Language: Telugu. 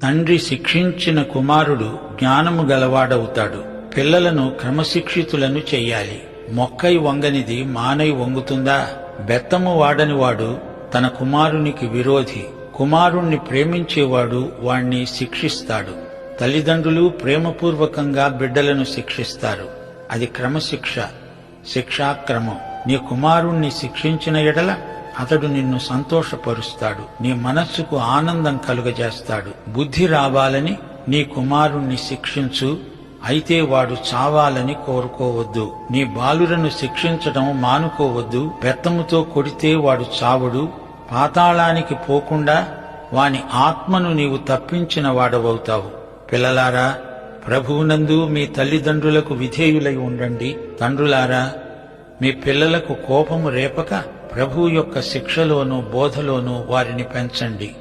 తండ్రి శిక్షించిన కుమారుడు జ్ఞానము గలవాడవుతాడు. పిల్లలను క్రమశిక్షితులను చెయ్యాలి. మొక్కై వంగనిది మానై వంగుతుందా? బెత్తము వాడనివాడు తన కుమారునికి విరోధి. కుమారుణ్ణి ప్రేమించేవాడు వాణ్ణి శిక్షిస్తాడు. తల్లిదండ్రులు ప్రేమపూర్వకంగా బిడ్డలను శిక్షిస్తారు. అది క్రమశిక్ష, శిక్షాక్రమం. నీ కుమారుణ్ణి శిక్షించిన ఎడల అతడు నిన్ను సంతోషపరుస్తాడు, నీ మనస్సుకు ఆనందం కలుగజేస్తాడు. బుద్ధి రావాలని నీ కుమారుణ్ణి శిక్షించు, అయితే వాడు చావాలని కోరుకోవద్దు. నీ బాలురను శిక్షించడం మానుకోవద్దు. బెత్తముతో కొడితే వాడు చావడు. పాతాళానికి పోకుండా వాని ఆత్మను నీవు తప్పించిన వాడవవుతావు. పిల్లలారా, ప్రభువునందు మీ తల్లిదండ్రులకు విధేయులై ఉండండి. తండ్రులారా, మీ పిల్లలకు కోపము రేపక ప్రభువు యొక్క శిక్షలోనూ బోధలోనూ వారిని పెంచండి.